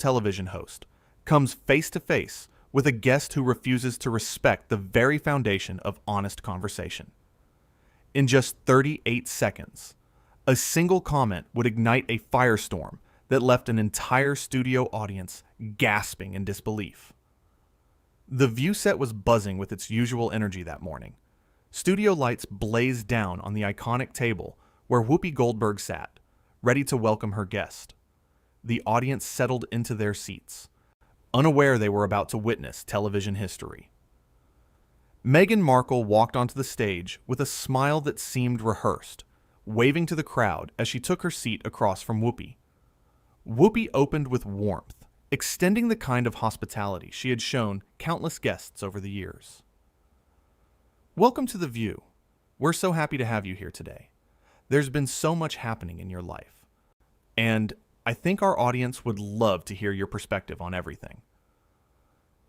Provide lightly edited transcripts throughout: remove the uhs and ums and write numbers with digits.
television host, comes face to face with a guest who refuses to respect the very foundation of honest conversation. In just 38 seconds, a single comment would ignite a firestorm that left an entire studio audience gasping in disbelief. The view set was buzzing with its usual energy that morning. Studio lights blazed down on the iconic table where Whoopi Goldberg sat, ready to welcome her guest. The audience settled into their seats, unaware they were about to witness television history. Meghan Markle walked onto the stage with a smile that seemed rehearsed, waving to the crowd as she took her seat across from Whoopi. Whoopi opened with warmth, extending the kind of hospitality she had shown countless guests over the years. Welcome to The View. We're so happy to have you here today. There's been so much happening in your life, and I think our audience would love to hear your perspective on everything.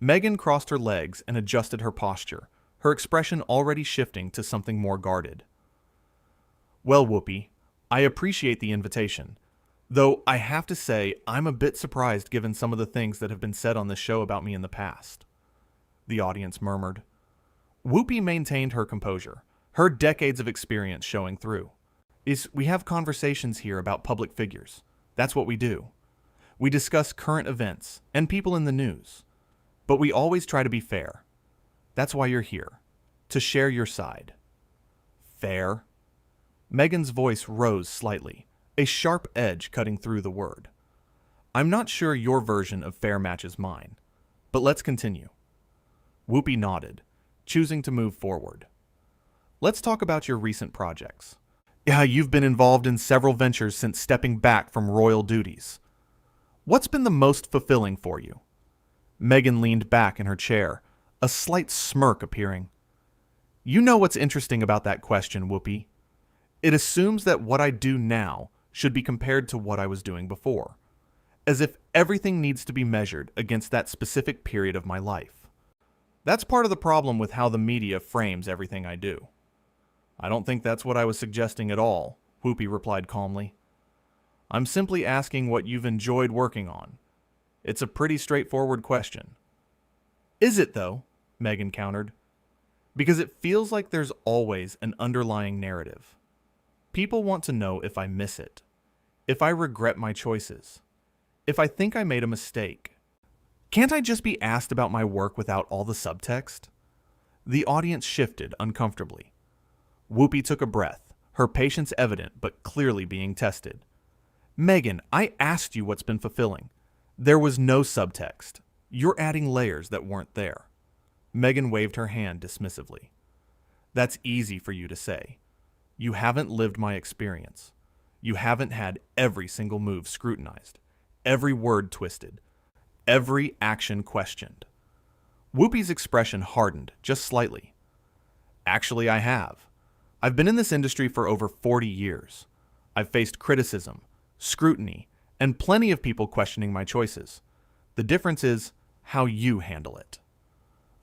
Meghan crossed her legs and adjusted her posture, her expression already shifting to something more guarded. Well, Whoopi, I appreciate the invitation, though I have to say I'm a bit surprised given some of the things that have been said on this show about me in the past. The audience murmured. Whoopi maintained her composure, her decades of experience showing through. We have conversations here about public figures. That's what we do. We discuss current events and people in the news, but we always try to be fair. That's why you're here, to share your side. Fair? Meghan's voice rose slightly, a sharp edge cutting through the word. I'm not sure your version of fair matches mine, but let's continue. Whoopi nodded, choosing to move forward. Let's talk about your recent projects. Yeah, you've been involved in several ventures since stepping back from royal duties. What's been the most fulfilling for you? Meghan leaned back in her chair, a slight smirk appearing. You know what's interesting about that question, Whoopi? It assumes that what I do now should be compared to what I was doing before, as if everything needs to be measured against that specific period of my life. That's part of the problem with how the media frames everything I do. I don't think that's what I was suggesting at all, Whoopi replied calmly. I'm simply asking what you've enjoyed working on. It's a pretty straightforward question. Is it, though? Meghan countered. Because it feels like there's always an underlying narrative. People want to know if I miss it, if I regret my choices, if I think I made a mistake. Can't I just be asked about my work without all the subtext? The audience shifted uncomfortably. Whoopi took a breath, her patience evident but clearly being tested. Meghan, I asked you what's been fulfilling. There was no subtext. You're adding layers that weren't there. Meghan waved her hand dismissively. That's easy for you to say. You haven't lived my experience. You haven't had every single move scrutinized, every word twisted, every action questioned. Whoopi's expression hardened just slightly. Actually, I have. I've been in this industry for over 40 years. I've faced criticism, scrutiny, and plenty of people questioning my choices. The difference is how you handle it.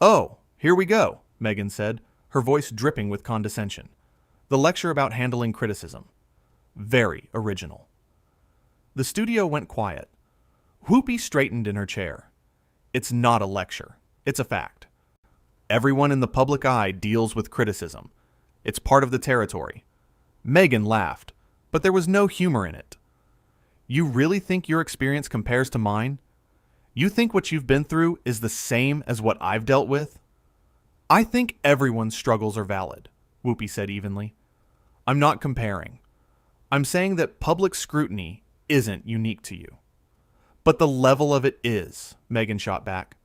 Oh, here we go, Meghan said, her voice dripping with condescension. The lecture about handling criticism. Very original. The studio went quiet. Whoopi straightened in her chair. It's not a lecture. It's a fact. Everyone in the public eye deals with criticism. It's part of the territory. Meghan laughed, but there was no humor in it. You really think your experience compares to mine? You think what you've been through is the same as what I've dealt with? I think everyone's struggles are valid, Whoopi said evenly. I'm not comparing. I'm saying that public scrutiny isn't unique to you. But the level of it is, Meghan shot back.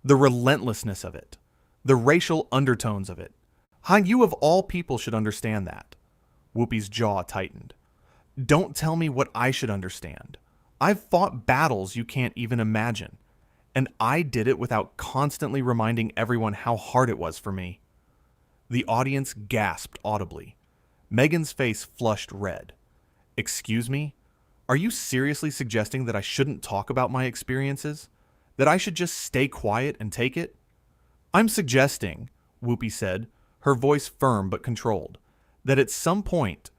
The relentlessness of it. The racial undertones of it. How you of all people should understand that. Whoopi's jaw tightened. Don't tell me what I should understand. I've fought battles you can't even imagine. And I did it without constantly reminding everyone how hard it was for me. The audience gasped audibly. Meghan's face flushed red. Excuse me? Are you seriously suggesting that I shouldn't talk about my experiences? That I should just stay quiet and take it? I'm suggesting, Whoopi said, her voice firm but controlled, that at some point,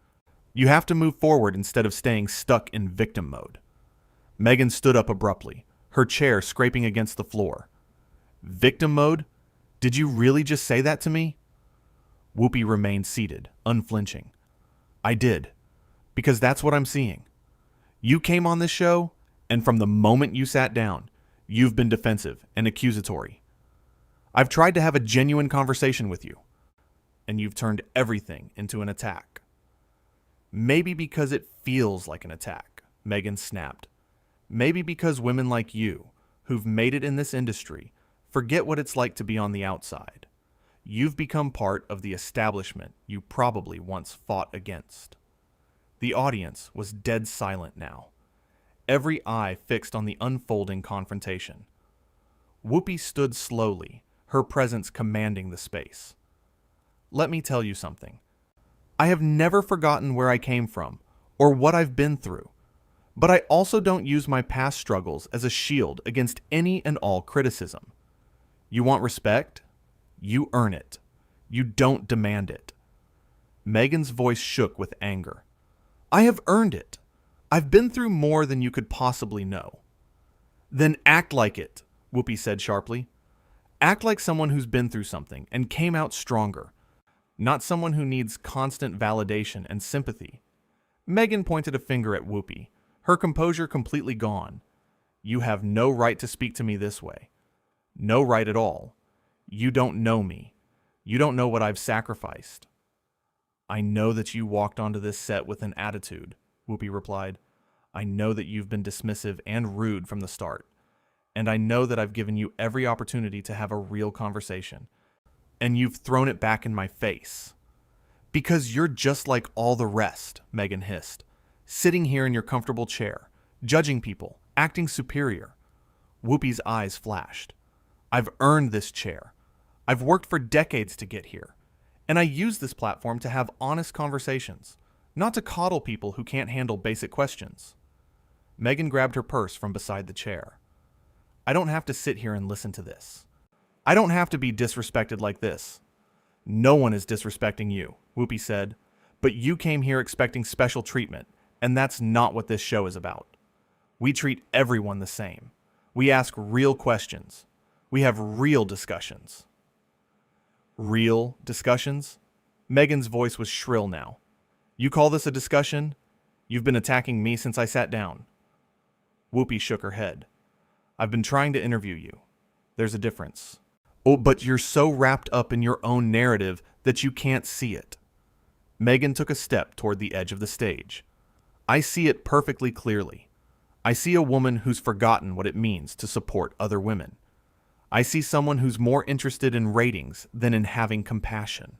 you have to move forward instead of staying stuck in victim mode. Meghan stood up abruptly, her chair scraping against the floor. Victim mode? Did you really just say that to me? Whoopi remained seated, unflinching. I did, because that's what I'm seeing. You came on this show, and from the moment you sat down, you've been defensive and accusatory. I've tried to have a genuine conversation with you, and you've turned everything into an attack. Maybe because it feels like an attack, Meghan snapped. Maybe because women like you, who've made it in this industry, forget what it's like to be on the outside. You've become part of the establishment you probably once fought against. The audience was dead silent now, every eye fixed on the unfolding confrontation. Whoopi stood slowly, her presence commanding the space. Let me tell you something. I have never forgotten where I came from or what I've been through, but I also don't use my past struggles as a shield against any and all criticism. You want respect? You earn it. You don't demand it. Meghan's voice shook with anger. I have earned it. I've been through more than you could possibly know. Then act like it, Whoopi said sharply. Act like someone who's been through something and came out stronger, not someone who needs constant validation and sympathy. Meghan pointed a finger at Whoopi, her composure completely gone. You have no right to speak to me this way. No right at all. You don't know me. You don't know what I've sacrificed. I know that you walked onto this set with an attitude, Whoopi replied. I know that you've been dismissive and rude from the start. And I know that I've given you every opportunity to have a real conversation. And you've thrown it back in my face. Because you're just like all the rest, Meghan hissed. Sitting here in your comfortable chair, judging people, acting superior. Whoopi's eyes flashed. I've earned this chair. I've worked for decades to get here. And I use this platform to have honest conversations, not to coddle people who can't handle basic questions. Meghan grabbed her purse from beside the chair. I don't have to sit here and listen to this. I don't have to be disrespected like this. No one is disrespecting you, Whoopi said, but you came here expecting special treatment, and that's not what this show is about. We treat everyone the same. We ask real questions. We have real discussions. Real discussions? Meghan's voice was shrill now. You call this a discussion? You've been attacking me since I sat down. Whoopi shook her head. I've been trying to interview you. There's a difference. Oh, but you're so wrapped up in your own narrative that you can't see it. Meghan took a step toward the edge of the stage. I see it perfectly clearly. I see a woman who's forgotten what it means to support other women. I see someone who's more interested in ratings than in having compassion.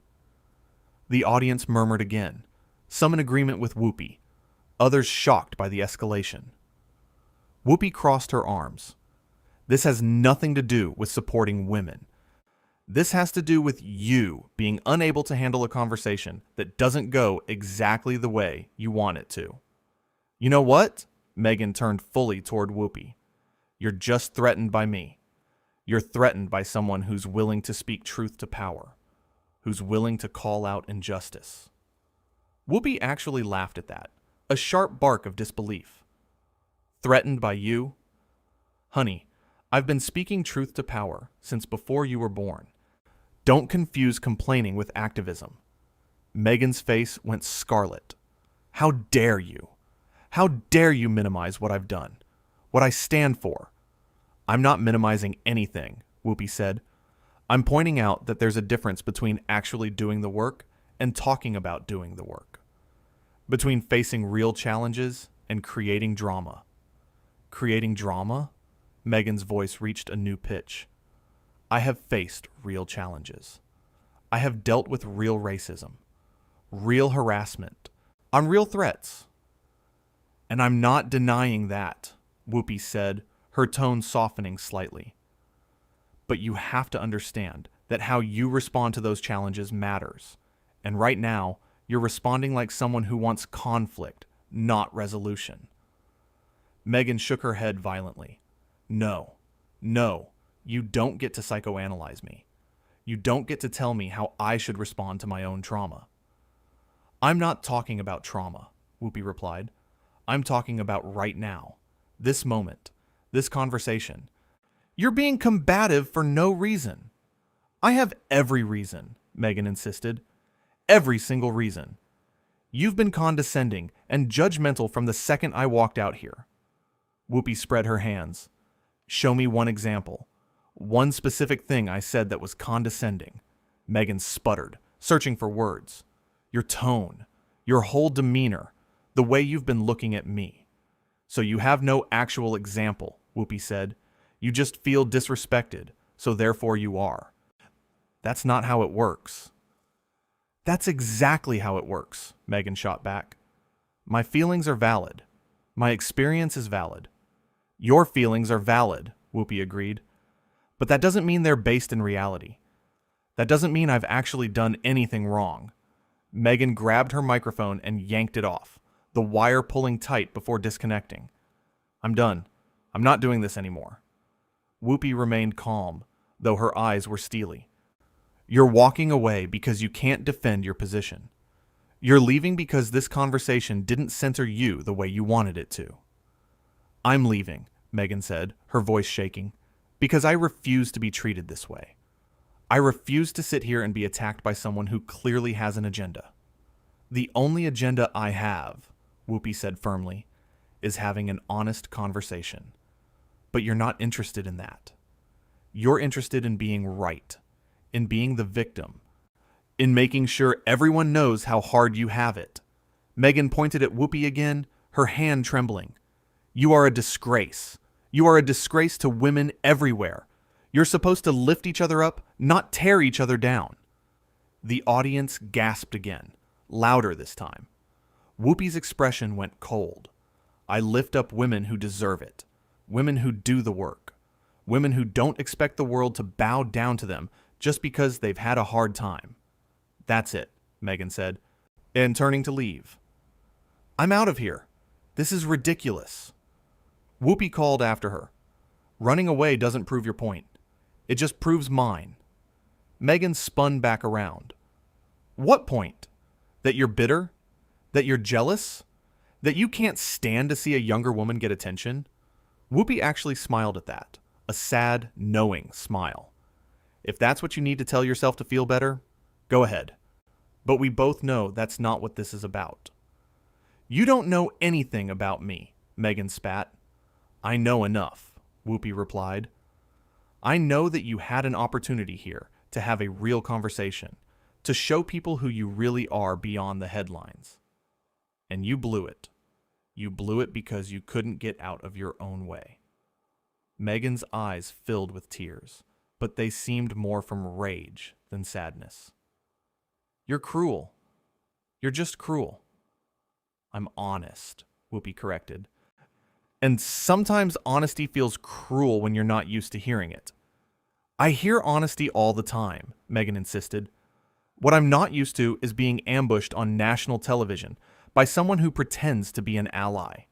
The audience murmured again, some in agreement with Whoopi, others shocked by the escalation. Whoopi crossed her arms. This has nothing to do with supporting women. This has to do with you being unable to handle a conversation that doesn't go exactly the way you want it to. You know what? Meghan turned fully toward Whoopi. You're just threatened by me. You're threatened by someone who's willing to speak truth to power, who's willing to call out injustice. Whoopi actually laughed at that, a sharp bark of disbelief. Threatened by you? Honey, I've been speaking truth to power since before you were born. Don't confuse complaining with activism. Meghan's face went scarlet. How dare you? How dare you minimize what I've done, what I stand for? I'm not minimizing anything, Whoopi said. I'm pointing out that there's a difference between actually doing the work and talking about doing the work. Between facing real challenges and creating drama. Creating drama? Meghan's voice reached a new pitch. I have faced real challenges. I have dealt with real racism, real harassment, on real threats. And I'm not denying that, Whoopi said, her tone softening slightly. But you have to understand that how you respond to those challenges matters. And right now, you're responding like someone who wants conflict, not resolution. Meghan shook her head violently. No, you don't get to psychoanalyze me. You don't get to tell me how I should respond to my own trauma. I'm not talking about trauma, Whoopi replied. I'm talking about right now, this moment, this conversation. You're being combative for no reason. I have every reason, Meghan insisted. Every single reason. You've been condescending and judgmental from the second I walked out here. Whoopi spread her hands. Show me one example. One specific thing I said that was condescending. Meghan sputtered, searching for words. Your tone, your whole demeanor, the way you've been looking at me. So you have no actual example, Whoopi said. You just feel disrespected, so therefore you are. That's not how it works. That's exactly how it works, Meghan shot back. My feelings are valid. My experience is valid. Your feelings are valid, Whoopi agreed. But that doesn't mean they're based in reality. That doesn't mean I've actually done anything wrong. Meghan grabbed her microphone and yanked it off, the wire pulling tight before disconnecting. I'm done. I'm not doing this anymore. Whoopi remained calm, though her eyes were steely. You're walking away because you can't defend your position. You're leaving because this conversation didn't center you the way you wanted it to. I'm leaving, Meghan said, her voice shaking, because I refuse to be treated this way. I refuse to sit here and be attacked by someone who clearly has an agenda. The only agenda I have, Whoopi said firmly, is having an honest conversation. But you're not interested in that. You're interested in being right, in being the victim, in making sure everyone knows how hard you have it. Meghan pointed at Whoopi again, her hand trembling. You are a disgrace. You are a disgrace to women everywhere. You're supposed to lift each other up, not tear each other down. The audience gasped again, louder this time. Whoopi's expression went cold. I lift up women who deserve it, women who do the work, women who don't expect the world to bow down to them just because they've had a hard time. That's it, Meghan said, and turning to leave. I'm out of here. This is ridiculous. Whoopi called after her. Running away doesn't prove your point. It just proves mine. Meghan spun back around. What point? That you're bitter? That you're jealous? That you can't stand to see a younger woman get attention? Whoopi actually smiled at that, a sad, knowing smile. If that's what you need to tell yourself to feel better, go ahead. But we both know that's not what this is about. You don't know anything about me, Meghan spat. I know enough, Whoopi replied. I know that you had an opportunity here to have a real conversation, to show people who you really are beyond the headlines. And you blew it. You blew it because you couldn't get out of your own way. Meghan's eyes filled with tears, but they seemed more from rage than sadness. You're cruel. You're just cruel. I'm honest, Whoopi corrected. And sometimes honesty feels cruel when you're not used to hearing it. I hear honesty all the time, Meghan insisted. What I'm not used to is being ambushed on national television by someone who pretends to be an ally.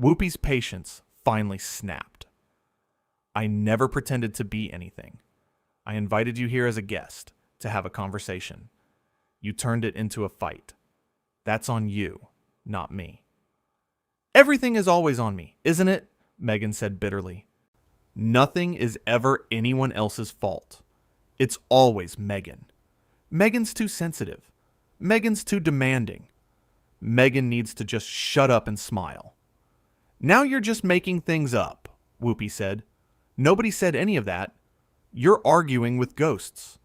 Whoopi's patience finally snapped. I never pretended to be anything. I invited you here as a guest to have a conversation. You turned it into a fight. That's on you, not me. Everything is always on me, isn't it? Meghan said bitterly. Nothing is ever anyone else's fault. It's always Meghan. Meghan's too sensitive. Meghan's too demanding. Meghan needs to just shut up and smile. Now you're just making things up, Whoopi said. Nobody said any of that. You're arguing with ghosts.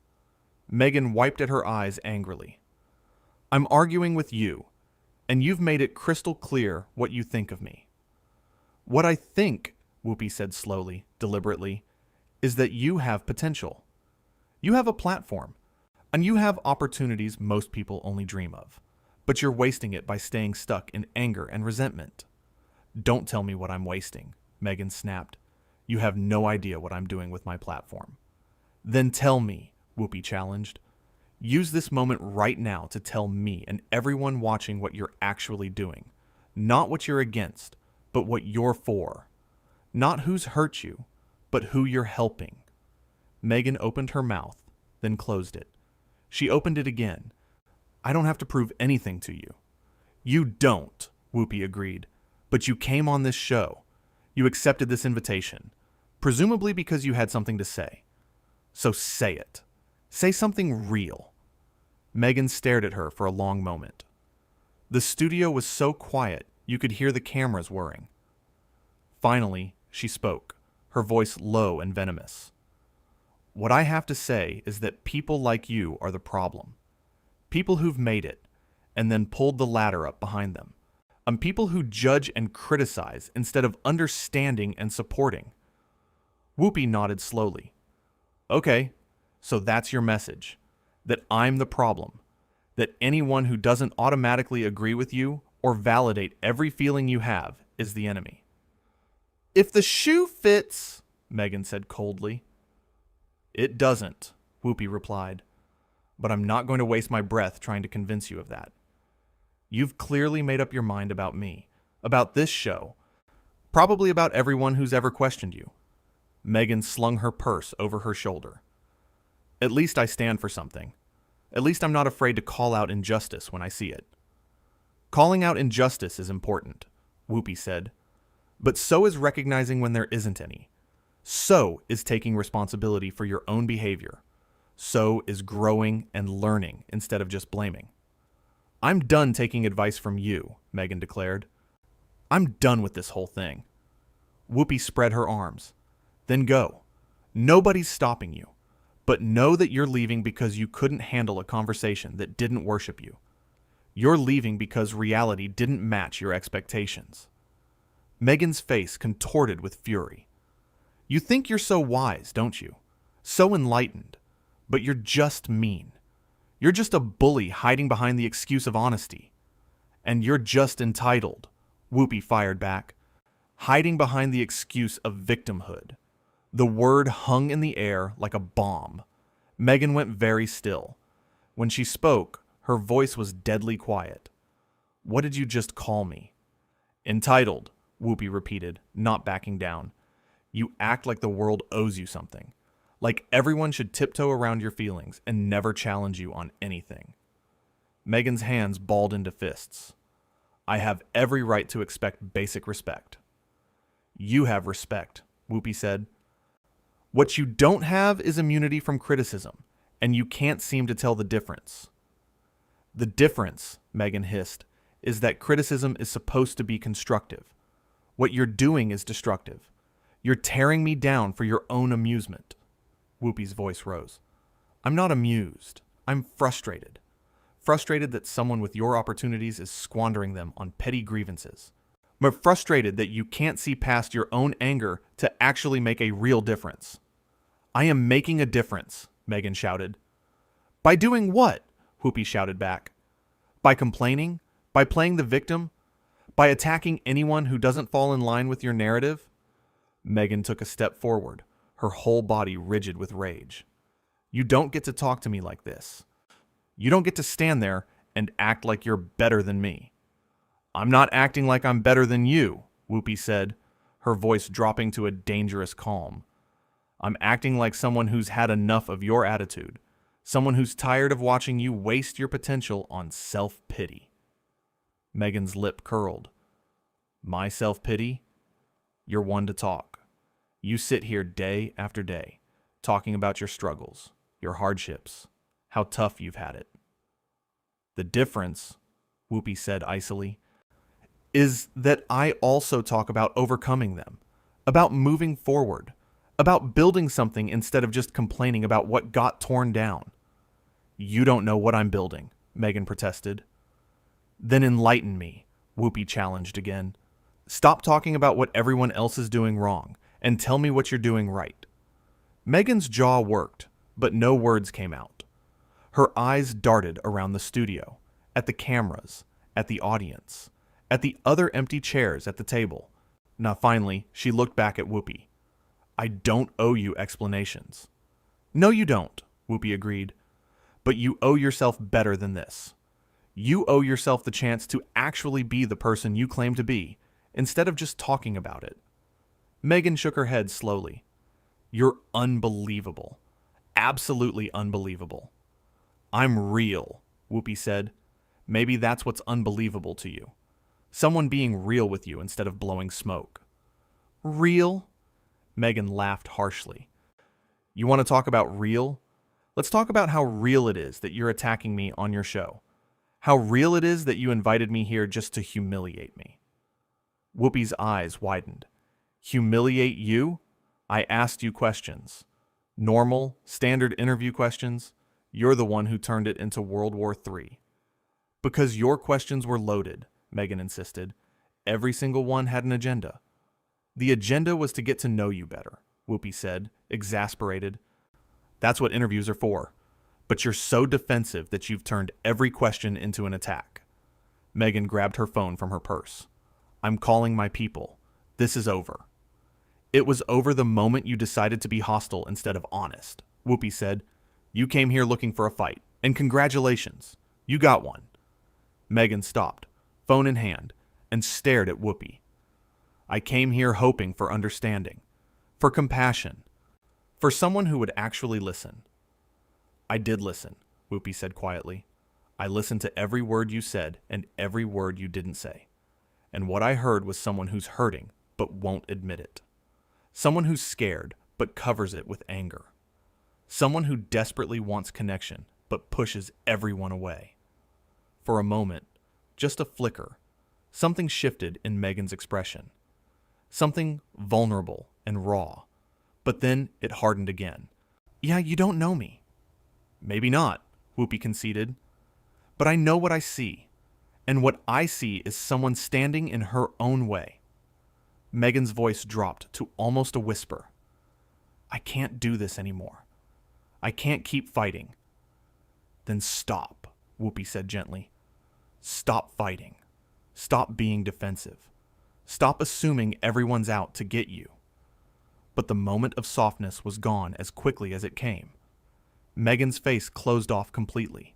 Meghan wiped at her eyes angrily. I'm arguing with you, and you've made it crystal clear what you think of me. What I think, Whoopi said slowly, deliberately, is that you have potential. You have a platform, and you have opportunities most people only dream of, but you're wasting it by staying stuck in anger and resentment. Don't tell me what I'm wasting, Meghan snapped. You have no idea what I'm doing with my platform. Then tell me, Whoopi challenged. Use this moment right now to tell me and everyone watching what you're actually doing. Not what you're against, but what you're for. Not who's hurt you, but who you're helping. Meghan opened her mouth, then closed it. She opened it again. I don't have to prove anything to you. You don't, Whoopi agreed. But you came on this show. You accepted this invitation, presumably because you had something to say. So say it. Say something real. Meghan stared at her for a long moment. The studio was so quiet you could hear the cameras whirring. Finally, she spoke, her voice low and venomous. What I have to say is that people like you are the problem. People who've made it, and then pulled the ladder up behind them. People who judge and criticize instead of understanding and supporting. Whoopi nodded slowly. Okay, so that's your message. That I'm the problem. That anyone who doesn't automatically agree with you or validate every feeling you have is the enemy. If the shoe fits, Meghan said coldly. It doesn't, Whoopi replied. But I'm not going to waste my breath trying to convince you of that. You've clearly made up your mind about me, about this show, probably about everyone who's ever questioned you. Meghan slung her purse over her shoulder. At least I stand for something. At least I'm not afraid to call out injustice when I see it. Calling out injustice is important, Whoopi said. But so is recognizing when there isn't any. So is taking responsibility for your own behavior. So is growing and learning instead of just blaming. I'm done taking advice from you, Meghan declared. I'm done with this whole thing. Whoopi spread her arms. Then go. Nobody's stopping you. But know that you're leaving because you couldn't handle a conversation that didn't worship you. You're leaving because reality didn't match your expectations. Meghan's face contorted with fury. You think you're so wise, don't you? So enlightened. But you're just mean. You're just a bully hiding behind the excuse of honesty. And you're just entitled, Whoopi fired back, hiding behind the excuse of victimhood. The word hung in the air like a bomb. Meghan went very still. When she spoke, her voice was deadly quiet. What did you just call me? Entitled, Whoopi repeated, not backing down. You act like the world owes you something. Like everyone should tiptoe around your feelings and never challenge you on anything. Meghan's hands balled into fists. I have every right to expect basic respect. You have respect, Whoopi said. What you don't have is immunity from criticism, and you can't seem to tell the difference. The difference, Meghan hissed, is that criticism is supposed to be constructive. What you're doing is destructive. You're tearing me down for your own amusement. Whoopi's voice rose. I'm not amused. I'm frustrated. Frustrated that someone with your opportunities is squandering them on petty grievances. I'm frustrated that you can't see past your own anger to actually make a real difference. I am making a difference, Meghan shouted. By doing what? Whoopi shouted back. By complaining? By playing the victim? By attacking anyone who doesn't fall in line with your narrative? Meghan took a step forward, her whole body rigid with rage. You don't get to talk to me like this. You don't get to stand there and act like you're better than me. I'm not acting like I'm better than you, Whoopi said, her voice dropping to a dangerous calm. I'm acting like someone who's had enough of your attitude, someone who's tired of watching you waste your potential on self-pity. Meghan's lip curled. My self-pity? You're one to talk. You sit here day after day, talking about your struggles, your hardships, how tough you've had it. The difference, Whoopi said icily, is that I also talk about overcoming them, about moving forward, about building something instead of just complaining about what got torn down. You don't know what I'm building, Meghan protested. Then enlighten me, Whoopi challenged again. Stop talking about what everyone else is doing wrong, and tell me what you're doing right. Meghan's jaw worked, but no words came out. Her eyes darted around the studio, at the cameras, at the audience, at the other empty chairs at the table. Now finally, she looked back at Whoopi. I don't owe you explanations. No, you don't, Whoopi agreed. But you owe yourself better than this. You owe yourself the chance to actually be the person you claim to be, instead of just talking about it. Meghan shook her head slowly. You're unbelievable. Absolutely unbelievable. I'm real, Whoopi said. Maybe that's what's unbelievable to you. Someone being real with you instead of blowing smoke. Real? Meghan laughed harshly. You want to talk about real? Let's talk about how real it is that you're attacking me on your show. How real it is that you invited me here just to humiliate me. Whoopi's eyes widened. Humiliate you? I asked you questions. Normal, standard interview questions. You're the one who turned it into World War III. Because your questions were loaded, Meghan insisted. Every single one had an agenda. The agenda was to get to know you better, Whoopi said, exasperated. That's what interviews are for. But you're so defensive that you've turned every question into an attack. Meghan grabbed her phone from her purse. I'm calling my people. This is over. It was over the moment you decided to be hostile instead of honest, Whoopi said. You came here looking for a fight, and congratulations. You got one. Meghan stopped, phone in hand, and stared at Whoopi. I came here hoping for understanding, for compassion, for someone who would actually listen. I did listen, Whoopi said quietly. I listened to every word you said and every word you didn't say. And what I heard was someone who's hurting but won't admit it. Someone who's scared but covers it with anger. Someone who desperately wants connection but pushes everyone away. For a moment, just a flicker, something shifted in Meghan's expression. Something vulnerable and raw. But then it hardened again. Yeah, you don't know me. Maybe not, Whoopi conceded. But I know what I see. And what I see is someone standing in her own way. Meghan's voice dropped to almost a whisper. I can't do this anymore. I can't keep fighting. Then stop, Whoopi said gently. Stop fighting. Stop being defensive. Stop assuming everyone's out to get you. But the moment of softness was gone as quickly as it came. Meghan's face closed off completely.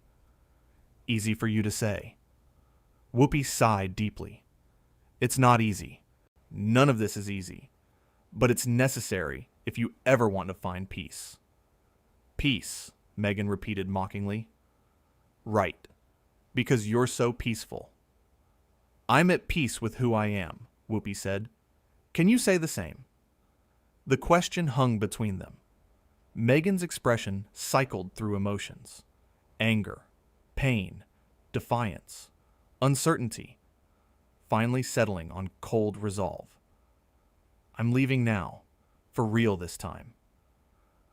Easy for you to say. Whoopi sighed deeply. It's not easy. None of this is easy. But it's necessary if you ever want to find peace. Peace, Meghan repeated mockingly. Right. Because you're so peaceful. I'm at peace with who I am, Whoopi said. Can you say the same? The question hung between them. Meghan's expression cycled through emotions. Anger, pain, defiance, uncertainty, finally settling on cold resolve. I'm leaving now, for real this time.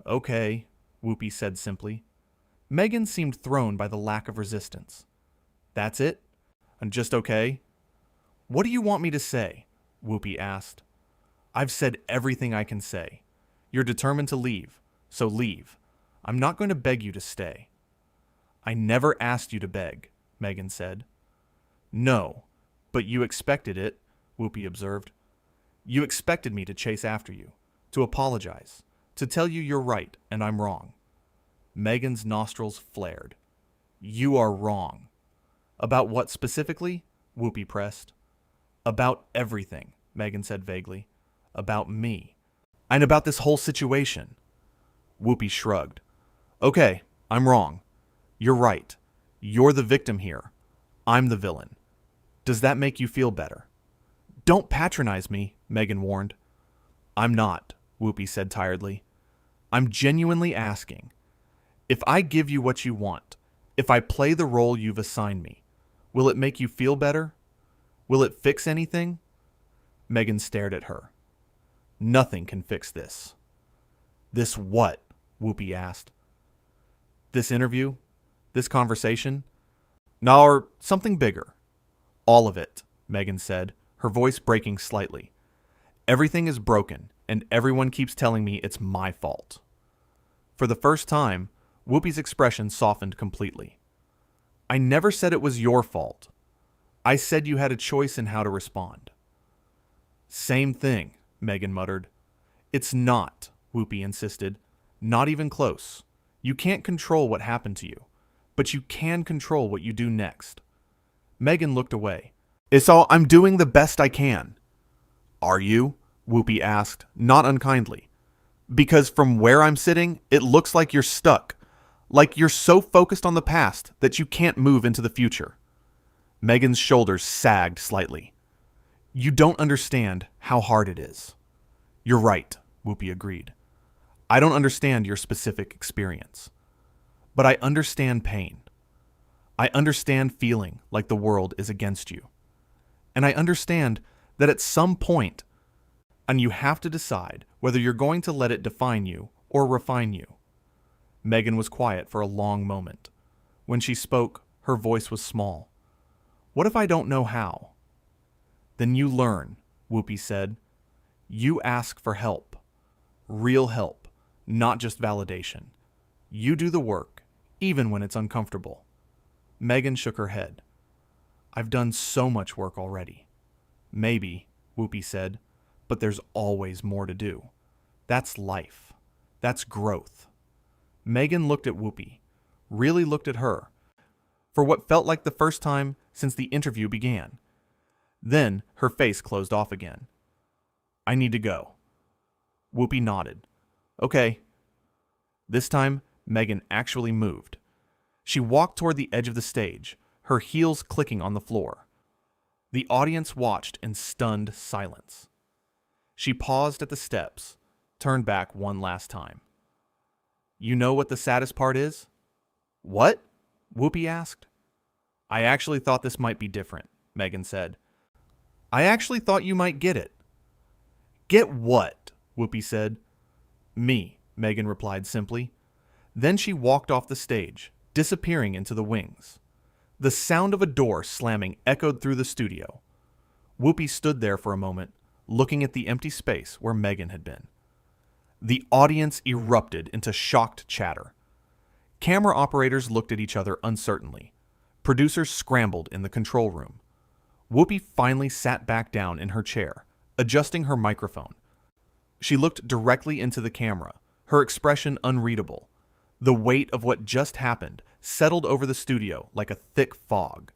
Okay, Whoopi said simply. Meghan seemed thrown by the lack of resistance. That's it? I'm just okay? What do you want me to say? Whoopi asked. I've said everything I can say. You're determined to leave, so leave. I'm not going to beg you to stay. I never asked you to beg, Meghan said. No, but you expected it, Whoopi observed. You expected me to chase after you, to apologize, to tell you you're right and I'm wrong. Meghan's nostrils flared. You are wrong. About what specifically? Whoopi pressed. About everything, Meghan said vaguely. About me. And about this whole situation. Whoopi shrugged. Okay, I'm wrong. You're right. You're the victim here. I'm the villain. Does that make you feel better? Don't patronize me, Meghan warned. I'm not, Whoopi said tiredly. I'm genuinely asking. If I give you what you want, if I play the role you've assigned me, will it make you feel better? Will it fix anything? Meghan stared at her. Nothing can fix this. This what? Whoopi asked. This interview? This conversation? No, or something bigger. All of it, Meghan said, her voice breaking slightly. Everything is broken, and everyone keeps telling me it's my fault. For the first time, Whoopi's expression softened completely. I never said it was your fault. I said you had a choice in how to respond. Same thing, Meghan muttered. It's not, Whoopi insisted. Not even close. You can't control what happened to you, but you can control what you do next. Meghan looked away. I'm doing the best I can. Are you? Whoopi asked, not unkindly. Because from where I'm sitting, it looks like you're stuck. Like you're so focused on the past that you can't move into the future. Meghan's shoulders sagged slightly. You don't understand how hard it is. You're right, Whoopi agreed. I don't understand your specific experience, but I understand pain. I understand feeling like the world is against you. And I understand that at some point, and you have to decide whether you're going to let it define you or refine you. Meghan was quiet for a long moment. When she spoke, her voice was small. What if I don't know how? Then you learn, Whoopi said. You ask for help. Real help, not just validation. You do the work, even when it's uncomfortable. Meghan shook her head. I've done so much work already. Maybe, Whoopi said, but there's always more to do. That's life. That's growth. Meghan looked at Whoopi, really looked at her, for what felt like the first time since the interview began. Then her face closed off again. I need to go. Whoopi nodded. Okay. This time, Meghan actually moved. She walked toward the edge of the stage, her heels clicking on the floor. The audience watched in stunned silence. She paused at the steps, turned back one last time. You know what the saddest part is? What? Whoopi asked. I actually thought this might be different, Meghan said. I actually thought you might get it. Get what? Whoopi said. Me, Meghan replied simply. Then she walked off the stage, disappearing into the wings. The sound of a door slamming echoed through the studio. Whoopi stood there for a moment, looking at the empty space where Meghan had been. The audience erupted into shocked chatter. Camera operators looked at each other uncertainly. Producers scrambled in the control room. Whoopi finally sat back down in her chair, adjusting her microphone. She looked directly into the camera, her expression unreadable. The weight of what just happened settled over the studio like a thick fog.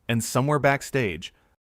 And somewhere backstage,